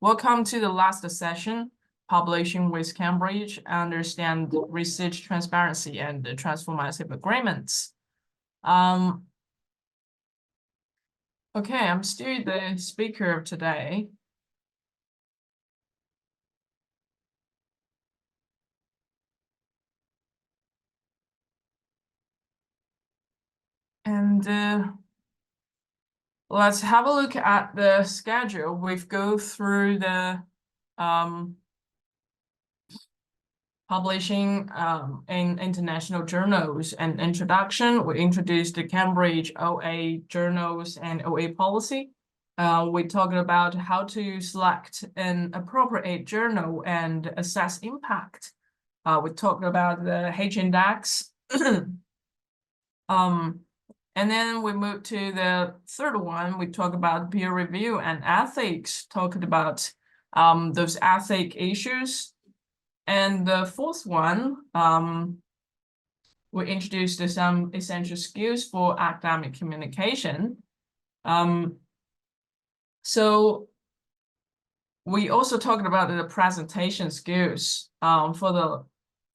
Welcome to the last session, Publishing with Cambridge, Understand Research Transparency and the Transformative Agreements. Okay, I'm still the speaker of today. And let's have a look at the schedule. We've go through the publishing in international journals and introduction. We introduced the Cambridge OA journals and OA policy. We talked about how to select an appropriate journal and assess impact. We talked about the H index. And then we moved to the third one. We talked about peer review and ethics, talked about those ethic issues. And the fourth one, we introduced some essential skills for academic communication. So we also talked about the presentation skills. For the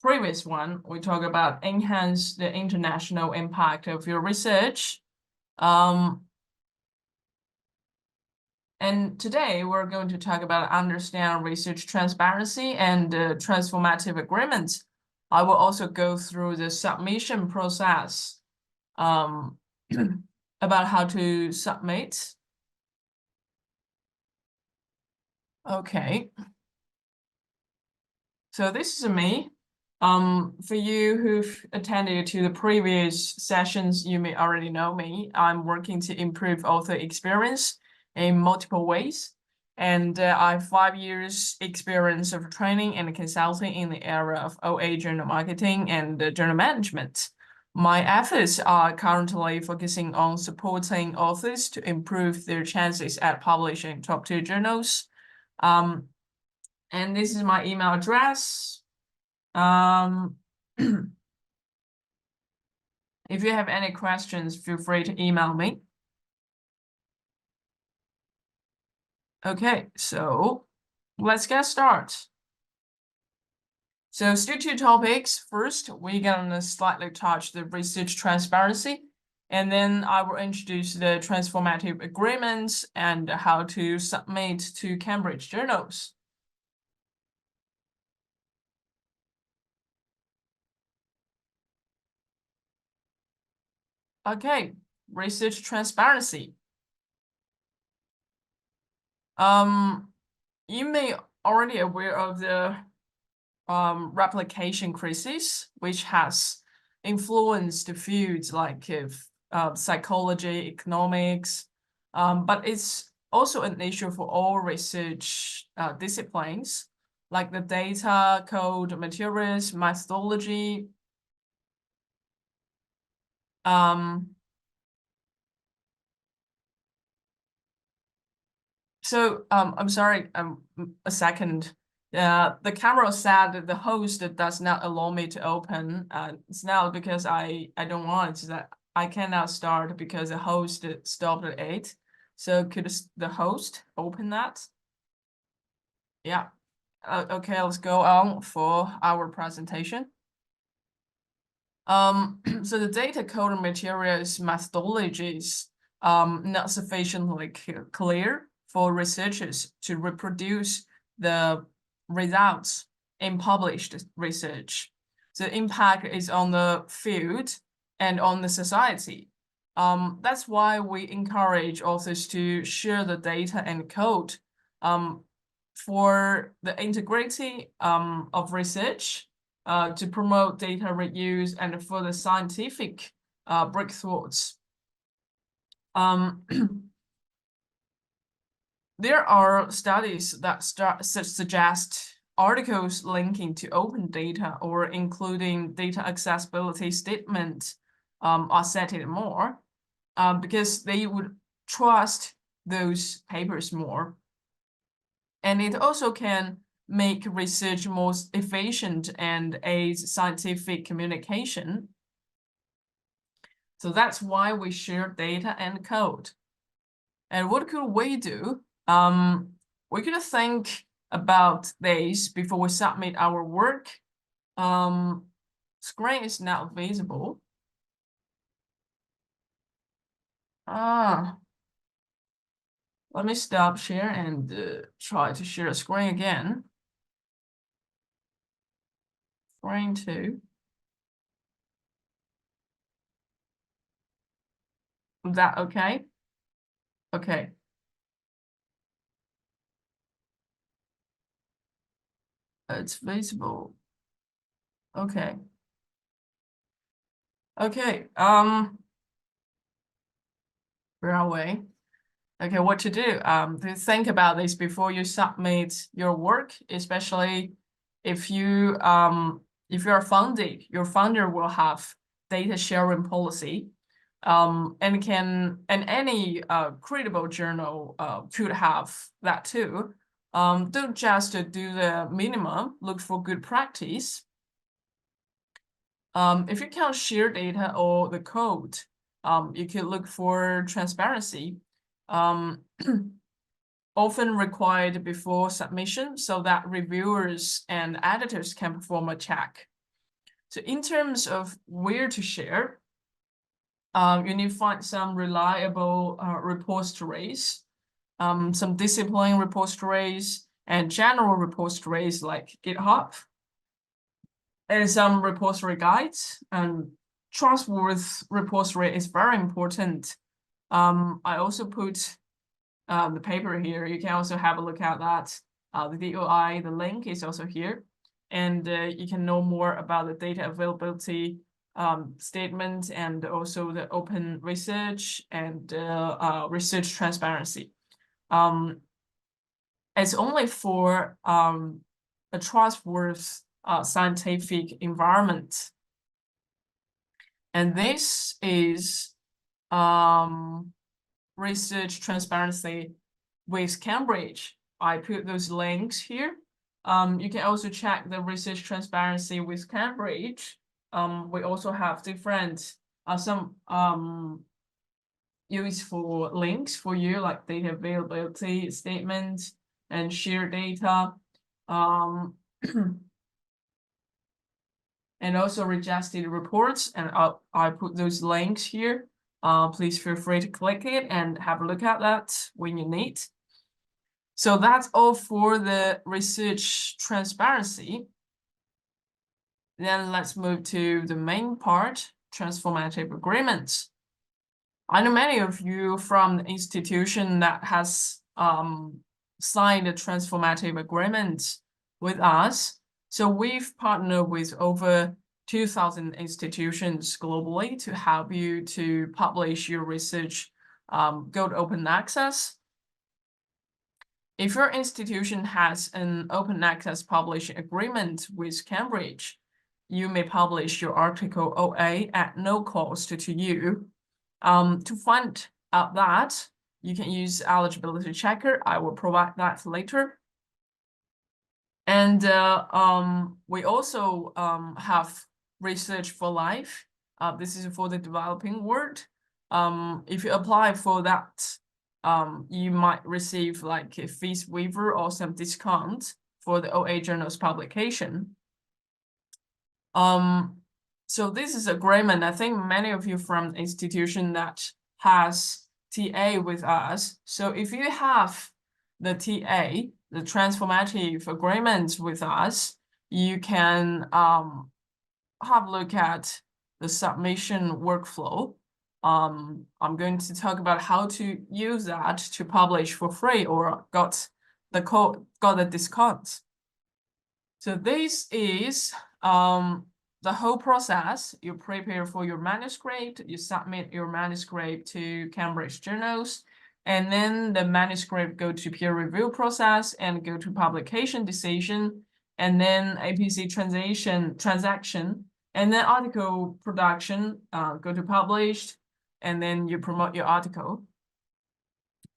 previous one, we talked about enhance the international impact of your research. And today we're going to talk about understand research transparency and transformative agreements. I will also go through the submission process about how to submit. Okay. So this is me. For you who've attended to the previous sessions, you may already know me. I'm working to improve author experience in multiple ways. And I have 5 years experience of training and consulting in the area of OA journal marketing and journal management. My efforts are currently focusing on supporting authors to improve their chances at publishing top-tier journals. And this is my email address. If you have any questions, feel free to email me. Okay, so let's get started. So still 2 topics. First, we're gonna slightly touch the research transparency, and then I will introduce the transformative agreements and how to submit to Cambridge journals. Okay, research transparency. You may already aware of the replication crisis, which has influenced fields like psychology, economics, but it's also an issue for all research disciplines, like the data, code, materials, methodology. So I'm sorry, a second. The camera said that the host does not allow me to open. It's now because I don't want that. I cannot start because the host stopped at 8. So could the host open that? Yeah. Okay, let's go on for our presentation. So the data, code, and materials methodologies not sufficiently clear for researchers to reproduce the results in published research. The impact is on the field and on the society. That's why we encourage authors to share the data and code for the integrity of research, to promote data reuse and for the scientific breakthroughs. There are studies that suggest articles linking to open data or including data accessibility statement are cited more because they would trust those papers more. And it also can make research more efficient and aid scientific communication. So that's why we share data and code. And what could we do? we could think about this before we submit our work. Screen is not visible. Let me stop share and try to share a screen again. Screen 2. Is that okay? Okay. It's visible. Okay. Okay. Where are we? Okay, what to do? To think about this before you submit your work, especially if you're funded, your funder will have data sharing policy, and any credible journal could have that too. Don't just do the minimum, look for good practice. If you can't share data or the code, you can look for transparency. Often required before submission so that reviewers and editors can perform a check. So in terms of where to share, you need to find some reliable repositories, some discipline repositories, and general repositories like GitHub, and some repository guides. And trustworthy repository is very important. I also put the paper here. You can also have a look at that. The DOI, the link is also here. And you can know more about the data availability statement and also the open research and research transparency. It's only for a trustworthy scientific environment. And this is research transparency with Cambridge. I put those links here. You can also check the research transparency with Cambridge. We also have different some useful links for you, like data availability statement and share data. And also registered reports, and I put those links here. Please feel free to click it and have a look at that when you need. So that's all for the research transparency. Then let's move to the main part, transformative agreements. I know many of you from the institution that has signed a transformative agreement with us. So we've partnered with over 2,000 institutions globally to help you to publish your research, go to open access. If your institution has an open access publishing agreement with Cambridge, you may publish your article OA at no cost to you. To find out that, you can use eligibility checker. I will provide that later. And we also have research for life. This is for the developing world. If you apply for that, you might receive like a fees waiver or some discount for the OA journal's publication. So this is agreement. I think many of you from the institution that has TA with us. So if you have the TA, the transformative agreement with us, you can have a look at the submission workflow. I'm going to talk about how to use that to publish for free or got the discount. So this is the whole process. You prepare for your manuscript, you submit your manuscript to Cambridge journals, and then the manuscript go to peer review process and go to publication decision, and then APC transaction, and then article production, go to published, and then you promote your article.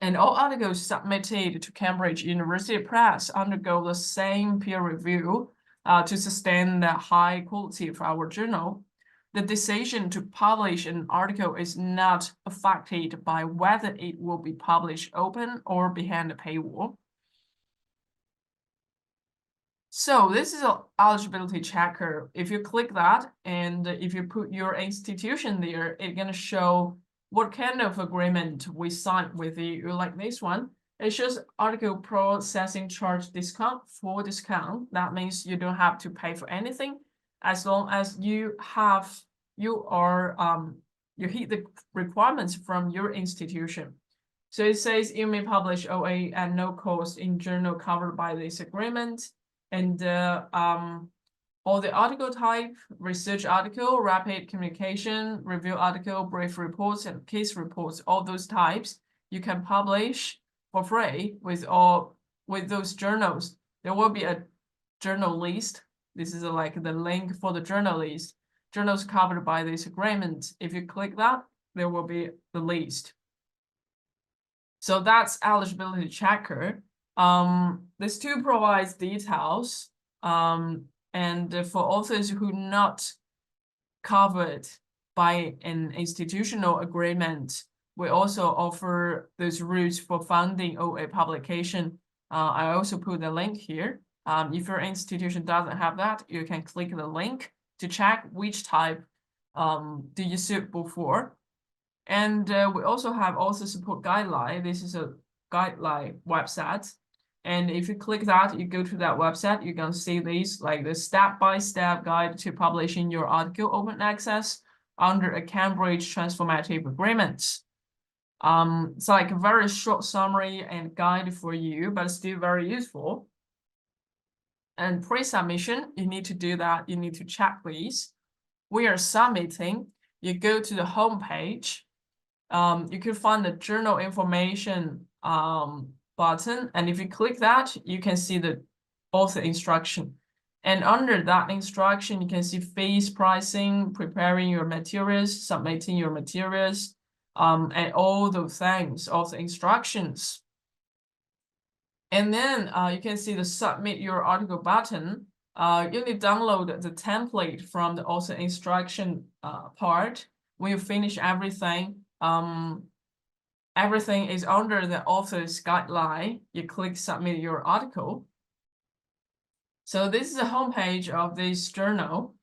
And all articles submitted to Cambridge University Press undergo the same peer review to sustain the high quality of our journal. The decision to publish an article is not affected by whether it will be published open or behind a paywall. So this is an eligibility checker. If you click that and if you put your institution there, it's gonna show what kind of agreement we signed with you. Like this one, it shows article processing charge discount for discount. That means you don't have to pay for anything as long as you hit the requirements from your institution. So it says you may publish OA at no cost in journal covered by this agreement. And all the article type, research article, rapid communication, review article, brief reports, and case reports, all those types you can publish for free with those journals. There will be a journal list. This is like the link for the journal list. Journals covered by this agreement. If you click that, there will be the list. So that's eligibility checker. This tool provides details, and for authors who not covered by an institutional agreement, we also offer those routes for funding OA publication. I also put the link here. If your institution doesn't have that, you can click the link to check which type do you suitable for. And we also have author support guideline. This is a guideline website. And if you click that, you go to that website, you can see these like the step-by-step guide to publishing your article open access under a Cambridge Transformative agreement. It's like a very short summary and guide for you, but still very useful. And pre-submission, you need to do that. You need to check these. We are submitting. You go to the home page. You can find the journal information button, and if you click that, you can see the author instruction. And under that instruction, you can see fees, pricing, preparing your materials, submitting your materials, and all those things, all the instructions. And then you can see the submit your article button. You need to download the template from the author instruction part. When you finish everything, everything is under the author's guideline. You click submit your article. So this is the homepage of this journal.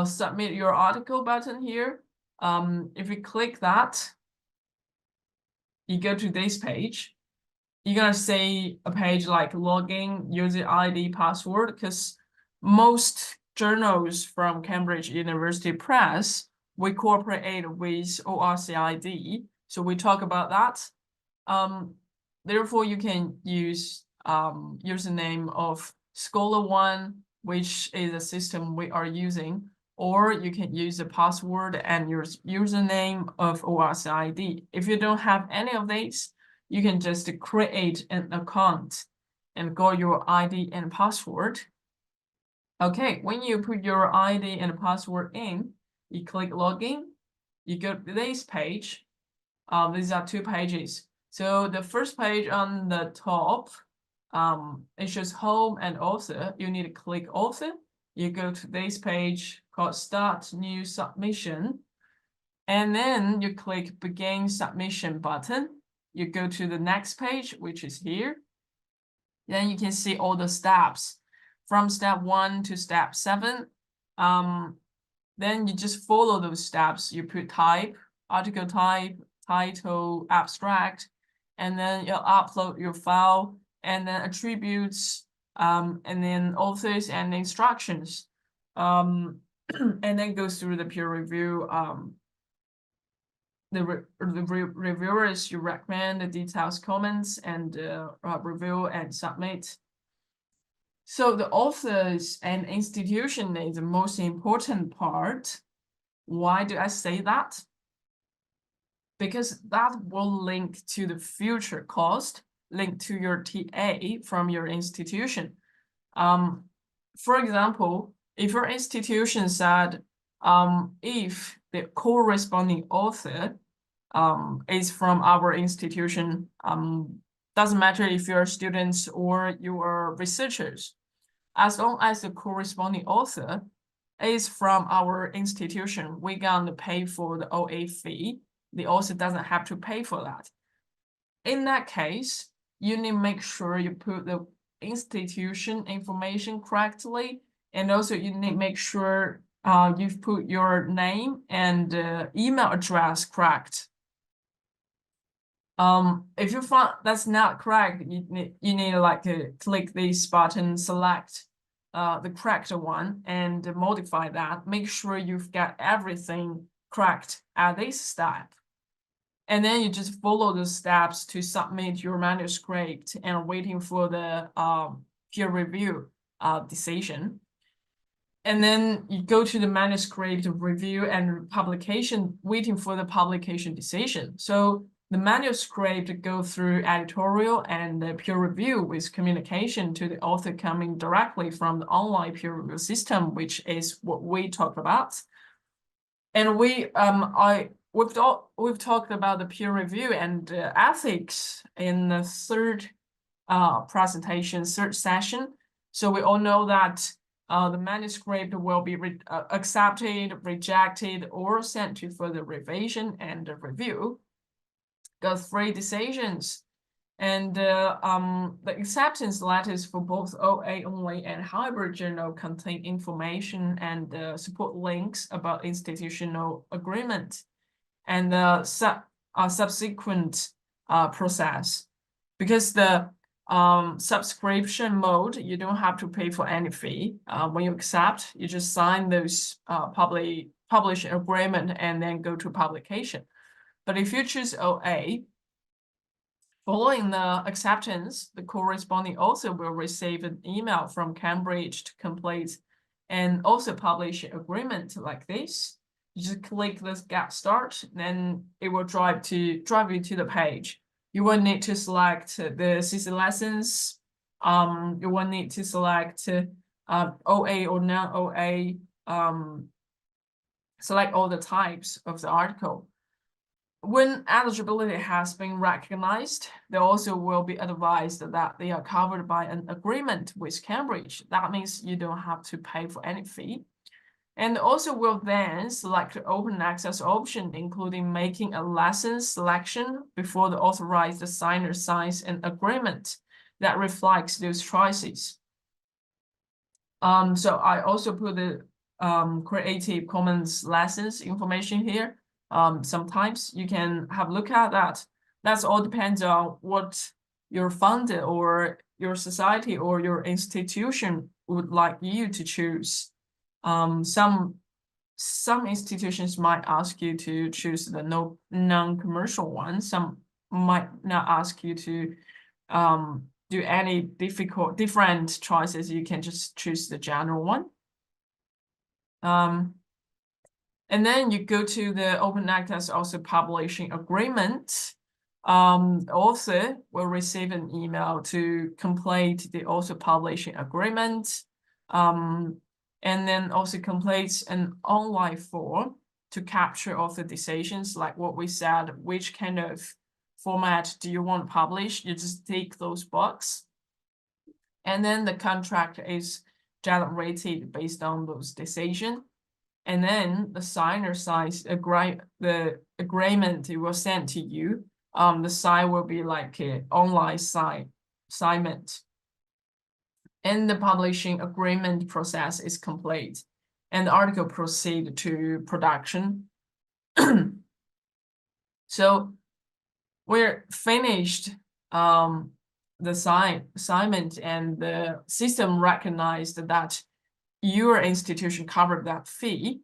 Submit your article button here. If you click that, you go to this page. You're gonna see a page like login, user ID, password, because most journals from Cambridge University Press, we cooperate with ORCID. So we talk about that. Therefore, you can use username of Scholar1, which is a system we are using, or you can use the password and your username of ORCID. If you don't have any of these, you can just create an account and go your ID and password. Okay, when you put your ID and password in, you click login, you go to this page. These are two pages. So the first page on the top, it shows home and author. You need to click author. You go to this page called Start New Submission. And then you click Begin Submission button. You go to the next page, which is here. Then you can see all the steps from step 1 to step 7. Then you just follow those steps. You put type, article type, title, abstract, and then you'll upload your file, and then attributes, and then authors and instructions, and then goes through the peer review. The reviewers, you recommend the details, comments, and review and submit. So the authors and institution is the most important part. Why do I say that? Because that will link to the future cost, link to your TA from your institution. For example, if your institution said, if the corresponding author is from our institution, doesn't matter if you're students or you are researchers, as long as the corresponding author is from our institution, we're going to pay for the OA fee. The author doesn't have to pay for that. In that case, you need to make sure you put the institution information correctly. And also you need to make sure you've put your name and email address correct. If you find that's not correct, you need to like click this button, select the correct one and modify that. Make sure you've got everything correct at this step. And then you just follow the steps to submit your manuscript and waiting for the peer review decision. And then you go to the manuscript review and publication, waiting for the publication decision. So the manuscript go through editorial and the peer review with communication to the author coming directly from the online peer review system, which is what we talked about. And we've talked about the peer review and ethics in the third session. So we all know that the manuscript will be accepted, rejected, or sent to further revision and review. Got 3 decisions. And the acceptance letters for both OA only and hybrid journal contain information and support links about institutional agreement and the subsequent process. Because the subscription mode, you don't have to pay for any fee. When you accept, you just sign those publish agreement and then go to publication. But if you choose OA, following the acceptance, the corresponding author will receive an email from Cambridge to complete and also publish an agreement like this. You just click this Get Start, then it will drive you to the page. You will need to select the CC lessons. You will need to select OA or non-OA. Select all the types of the article. When eligibility has been recognized, they also will be advised that they are covered by an agreement with Cambridge. That means you don't have to pay for any fee. And also will then select the open access option, including making a lesson selection before the authorized signer signs an agreement that reflects those choices. So I also put the Creative Commons lessons information here. Sometimes you can have a look at that. That's all depends on what your fund or your society or your institution would like you to choose. Some institutions might ask you to choose the non-commercial one. Some might not ask you to do any different choices. You can just choose the general one. And then you go to the open access also publishing agreement. Author will receive an email to complete the author publishing agreement. And then also completes an online form to capture author decisions, like what we said, which kind of format do you want published? You just tick those boxes. And then the contract is generated based on those decisions. And then the signer signs the agreement it will send to you. The sign will be like an online assignment. And the publishing agreement process is complete. And the article proceed to production. So we're finished the assignment, and the system recognized that your institution covered that fee.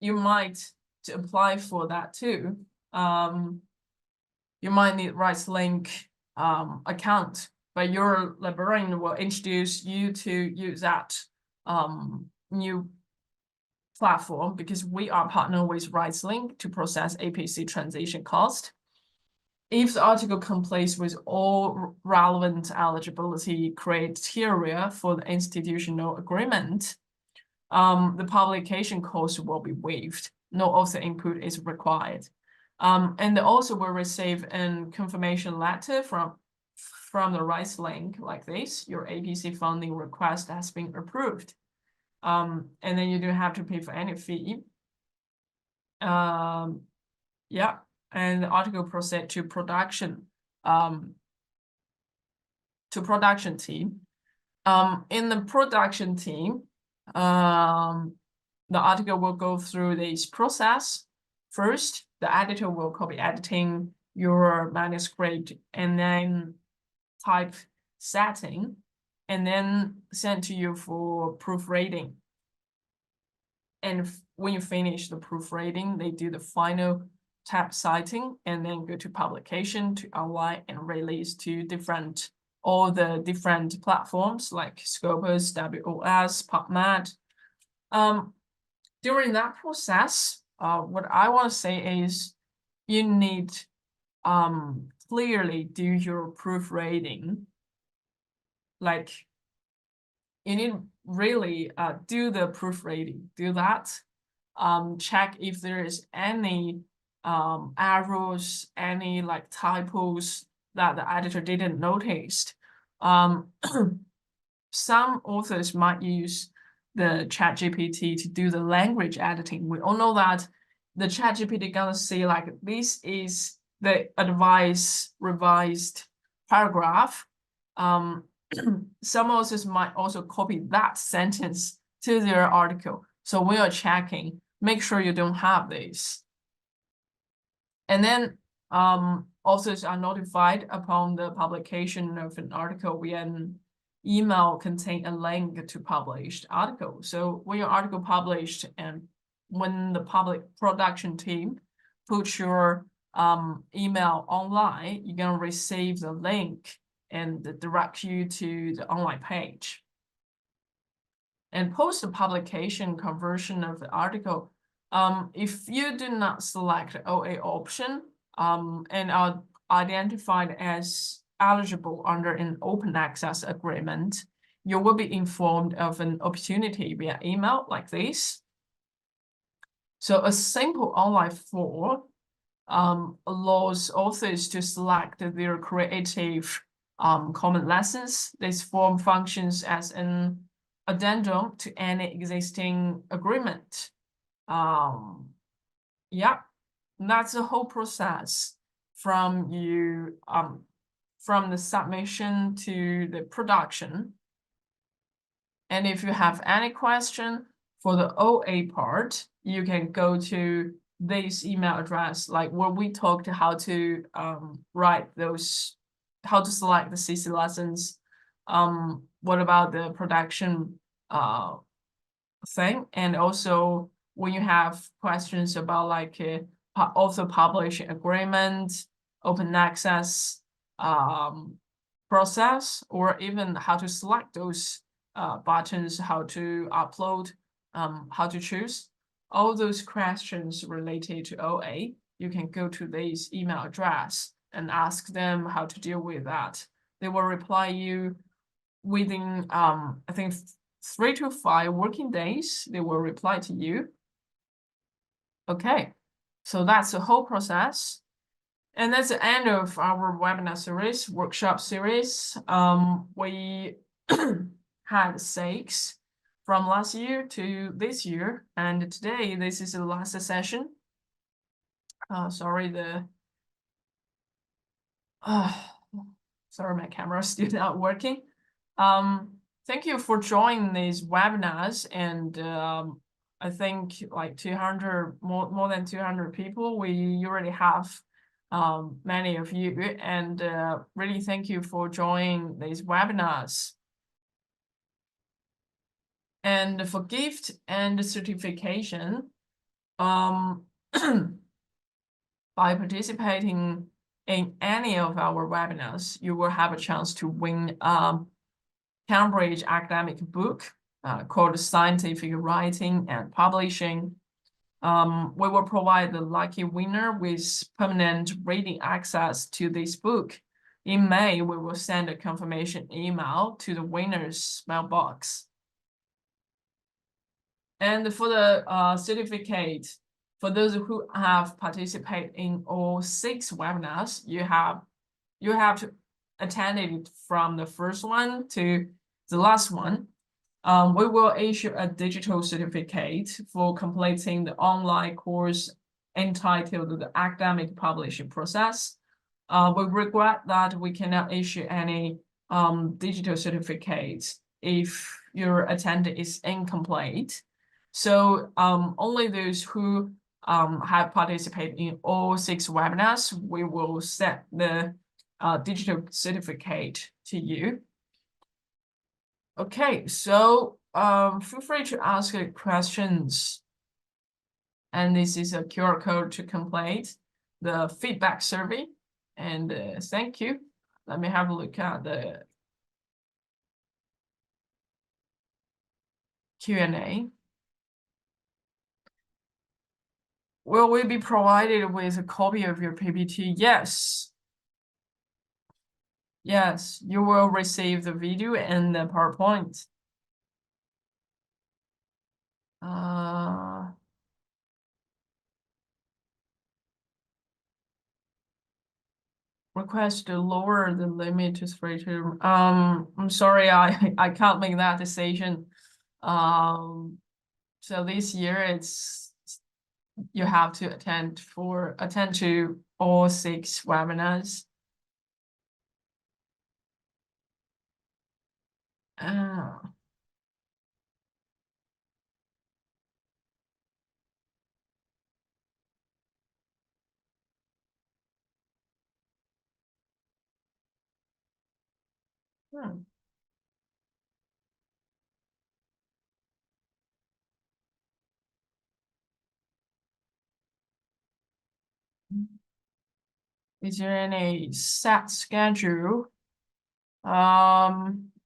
You might to apply for that too. You might need RightsLink account, but your librarian will introduce you to use that new platform, because we are partnered with RightsLink to process APC transition cost. If the article complies with all relevant eligibility criteria for the institutional agreement, the publication cost will be waived. No author input is required. And they also will receive a confirmation letter from the RightsLink like this. Your APC funding request has been approved. And then you don't have to pay for any fee. Yeah. And the article proceed to production. to production team. In the production team, the article will go through this process. First, the editor will copy editing your manuscript and then type setting, and then send to you for proofreading. And when you finish the proofreading, they do the final typesetting and then go to publication, to online and release to all the different platforms like Scopus, WOS, PubMed. During that process, what I want to say is you need clearly do your proofreading. Like you need really do the proofreading, do that. Check if there is any errors, any like typos that the editor didn't notice. Some authors might use the ChatGPT to do the language editing. We all know that the ChatGPT gonna see like this is the revised paragraph. Some authors might also copy that sentence to their article. So when you're checking, make sure you don't have this. And then authors are notified upon the publication of an article via an email containing a link to published article. So when your article published and when the public production team puts your email online, you're gonna receive the link and direct you to the online page. And post the publication conversion of the article, if you do not select the OA option and are identified as eligible under an open access agreement, you will be informed of an opportunity via email like this. So a simple online form allows authors to select their creative common lessons. This form functions as an addendum to any existing agreement. Yeah, that's the whole process from the submission to the production. And if you have any question for the OA part, you can go to this email address, like where we talked how to write those, how to select the CC lessons. What about the production thing? And also when you have questions about like author publishing agreement, open access process, or even how to select those buttons, how to upload, how to choose, all those questions related to OA, you can go to this email address and ask them how to deal with that. They will reply you within, I think, 3 to 5 working days, they will reply to you. Okay, so that's the whole process. And that's the end of our webinar series, workshop series. We had 6 from last year to this year, and today this is the last session. Sorry, sorry, my camera is still not working. Thank you for joining these webinars, and I think like 200, more than 200 people. We already have many of you, and really thank you for joining these webinars. And for gift and certification, by participating in any of our webinars, you will have a chance to win Cambridge academic book called Scientific Writing and Publishing. We will provide the lucky winner with permanent reading access to this book. In May, we will send a confirmation email to the winner's mailbox. And for the certificate, for those who have participated in all 6 webinars, you have to attend it from the first one to the last one. We will issue a digital certificate for completing the online course entitled The Academic Publishing Process. We regret that we cannot issue any digital certificates if your attendance is incomplete. So only those who have participated in all 6 webinars, we will send the digital certificate to you. Okay, so feel free to ask questions. And this is a QR code to complete the feedback survey. And thank you. Let me have a look at the Q&A. Will we be provided with a copy of your PPT? Yes. Yes, you will receive the video and the PowerPoint. Request to lower the limit to 3 to I'm sorry, I can't make that decision. So this year it's you have to attend to all 6 webinars. Is there any set schedule?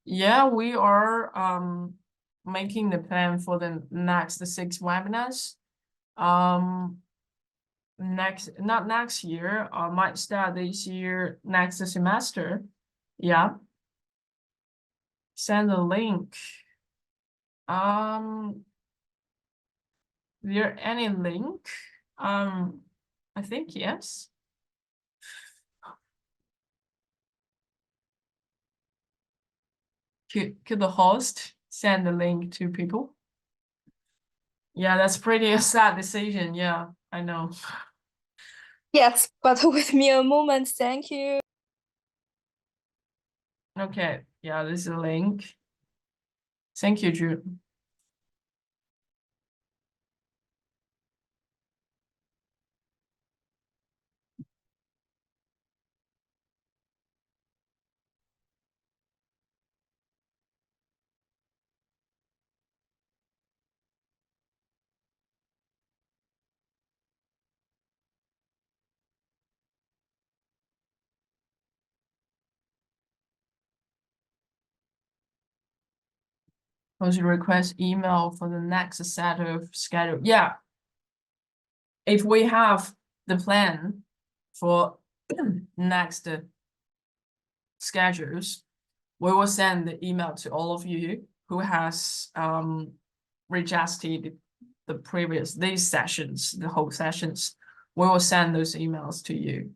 Yeah, we are making the plan for the next 6 webinars. Not next year, might start this year, next semester. Yeah. Send the link. There any link? I think yes. Could the host send the link to people? Yeah, that's pretty a sad decision. Yeah, I know. Yes, but with me a moment, thank you. Okay, yeah, this is a link. Thank you, June. Post request email for the next set of schedule. Yeah. If we have the plan for next schedules, we will send the email to all of you who has registered these sessions, the whole sessions. We will send those emails to you.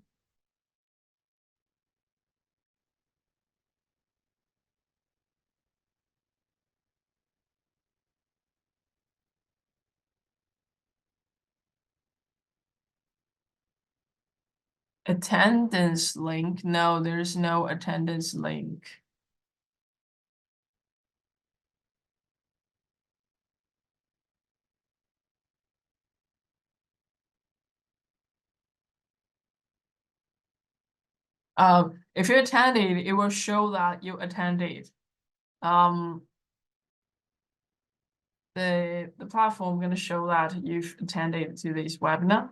Attendance link? No, there's no attendance link. If you attended, it will show that you attended. The platform going to show that you've attended to this webinar.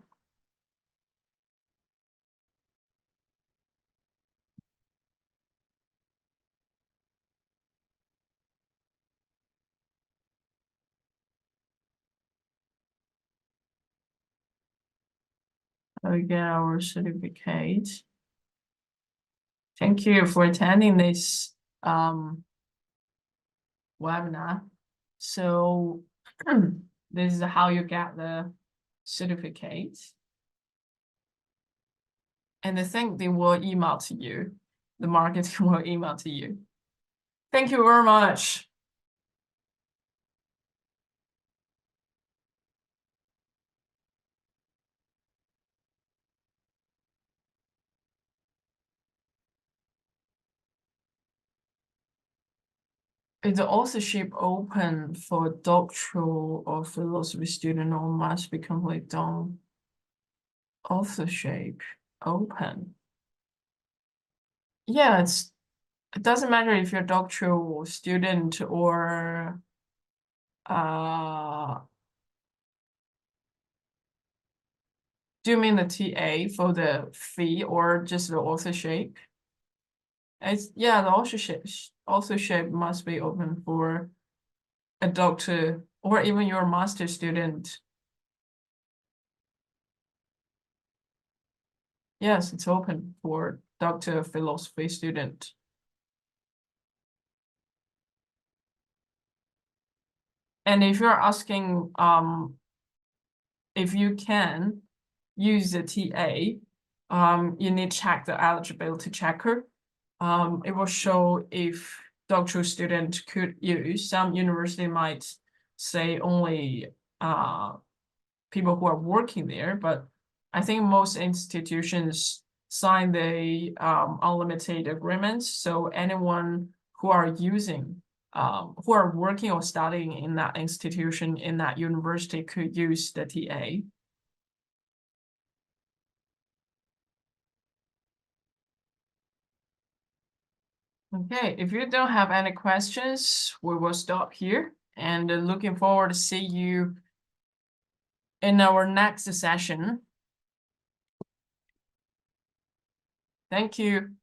Get our certificate. Thank you for attending this webinar. So this is how you get the certificate. And I think they will email to you. The marketing will email to you. Thank you very much. Is the authorship open for doctoral or philosophy student or must be completely done? Authorship open. Yeah, it doesn't matter if you're a doctoral student or do you mean the TA for the fee or just the authorship? Yeah, the authorship must be open for a doctor or even your master student. Yes, it's open for doctor philosophy student. And if you're asking if you can use the TA, you need to check the eligibility checker. It will show if doctoral student could use. Some university might say only people who are working there, but I think most institutions sign the unlimited agreements. So anyone who are using, who are working or studying in that institution, in that university could use the TA. Okay, if you don't have any questions, we will stop here and looking forward to see you in our next session. Thank you.